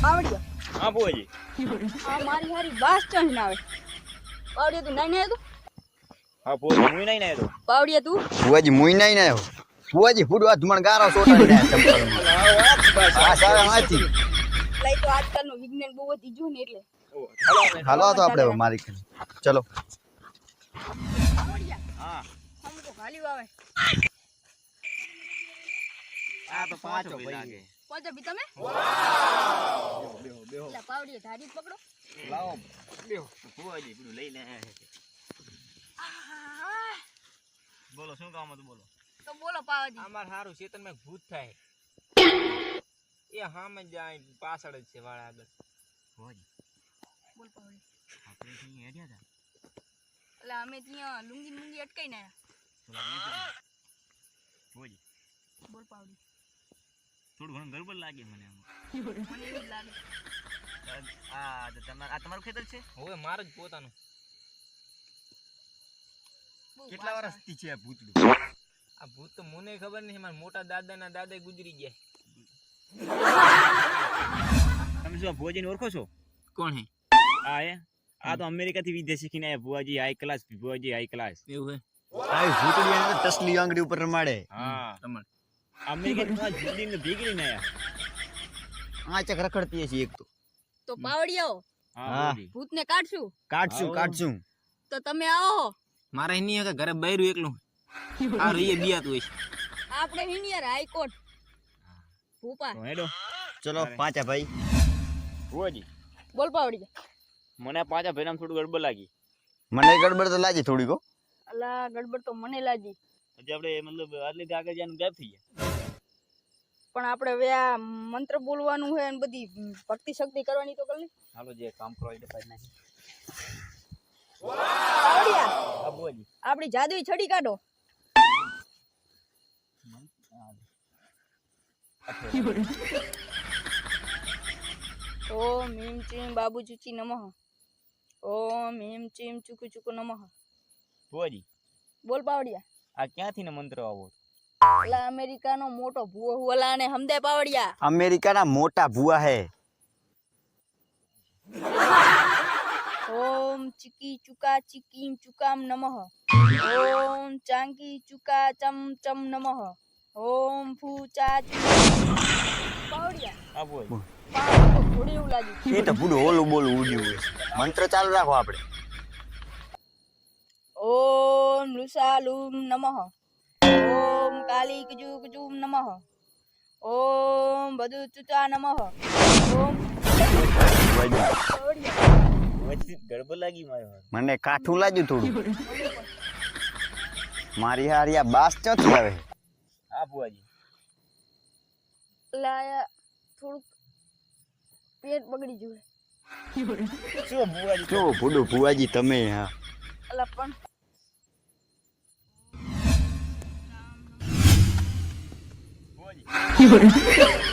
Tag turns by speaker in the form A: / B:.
A: પાવડિયા
B: હા ભુવાજી
A: આ મારી હારી બાસ ચણ ના આવે પાવડિયા તું નહીં આવ્યો
B: હા ભુવાજી હું નહીં આવ્યો
A: પાવડિયા તું
C: ફુવાજી મુઈ નહીં આવ્યો ફુવાજી ફૂડવા ધમણ ગારો સોટાડી ને ચંપલ હા સારા હાથી
A: લઈ તો આજકાલનું વિજ્ઞાન બહુ વધી ગયું ને એટલે
C: હાલો તો આપણે મારી ચલો
B: હા
A: હમ તો ખાલી આવે
B: આ તો પાંચો લાગે
A: પહોંચો બી તમે
B: બેહો બેહો
A: એટલે પાવડિયા ધારી જ પકડો
B: લાવો બેહો ભુવાજી બધું લઈને બોલો શું કામ હતું બોલો
A: તો બોલો પાવજી
D: અમાર હારું ચેતનમાં ભૂત થાય એ હામે જાય પાછળ જ છે વાળા આગળ
B: ભુવાજી
A: બોલ પાવડી
B: આપણે અહીં હેડ્યા હતા
A: એટલે અમે ત્યાં લુંગી મુંગી અટકાઈ ના
B: ભુવાજી
A: બોલ પાવડી
B: થોડું ઘણું ગરબડ લાગે મને આમાં
A: મને એવું જ લાગે
B: આ તો તમારું ખેતર છે
D: હવે માર જ પોતાનું
A: બહુ
B: કેટલા
A: વાત
B: વર્ષથી છે આ ભૂતડું
D: આ ભૂત તો મને ખબર નહીં મારા મોટા દાદાના દાદા ગુજરી ગયા
B: તમે શું ભુવાજીને ઓળખો છો
D: કોણ હે
B: આ એ આ તો અમેરિકાથી વિદેશ શીખીને આવ્યા ભુવાજી હાઈ ક્લાસ ભુવાજી હાઈ ક્લાસ
D: એવું હે
C: આ ભૂતડી એને તસલી આંગળી ઉપર રમાડે
B: હા
D: તમાર
B: અમેરિકામાં જુદીને ભેગીને આયા
C: આ ચક રખડતી છે એક
A: તો પાવડિયાઓ
B: હા
C: હા.
B: ભુવાજી
A: ભૂતને કાઢશું
C: કાઢશું
A: તો તમે આવો
D: મારા અહીં નહીં ઘરે બૈરું એકલું આ રહીએ બિયાતું હોય
A: આપણે હિનિયર હાઈકોર્ટ ભૂપા
B: તો હેડો
C: ચલો પાંચા ભાઈ
B: ભુવાજી
A: બોલ પાવડિયા
B: મને પાછા ભાઈનામ થોડું ગડબડ લાગી
C: મને ગડબડ તો લાગી થોડીક હો
A: અલા ગડબડ તો મને લાગી
B: હજી આપણે મતલબ આટલી આગળ જઈને ગાયબ થઈ ગયા
A: પણ આપણે હવે આ મંત્ર બોલવાનું છે અને બધી ભક્તિ શક્તિ કરવાની તો કરી
B: હાલો જે કામ કરો એટલે પાડી નાખી
A: પાવડિયા
B: હા ભુવાજી
A: આપણી જાદુઈ છડી કાઢો ઓમ હીમ ચીમ બાબુ ચુચી નમઃ ઓમ હીમ ચીમ ચુકુ ચુકુ નમઃ
B: ભુવાજી
A: બોલ પાવડિયા
B: આ ક્યાંથી ને મંત્ર આવો
A: ઓલા અમેરિકાનો મોટો ભૂવો ઓલા ને હમદે પાવડિયા
C: અમેરિકાના મોટા ભુવા હે
A: ઓમ ચીકી ચુકા ચીકીમ ચુકામ નમઃ ઓમ ચાંકી ચુકા ચમ ચમ નમઃ ઓમ ફૂ ચા પાવડિયા
B: આ ભુવાજી
A: પાવડિયા તો ઘોડી એવું લાગ્યું
C: એ તો પૂરું ઓલું બોલું ઉડ્યું હોય મંત્ર ચાલુ રાખો આપણે
A: ઓમ લુસાલુમ નમઃ ઓમ કાલી કજુ કજુમ નમઃ ઓમ બધુ ચુચા નમઃ ઓમ પાવડિયા
B: ભુવાજી ગડબડ લાગી મારે
C: મને કાઠું લાગ્યું થોડું મારી હારિયા બાસ ચોથી આવે
B: હા ભુવાજી
A: લાયા થોડુંક પેટ બગડી ગયું
B: શું ભુવાજી
C: જો ભૂડું ભુવાજી તમે હા
A: અલા પણ
B: ભુવાજી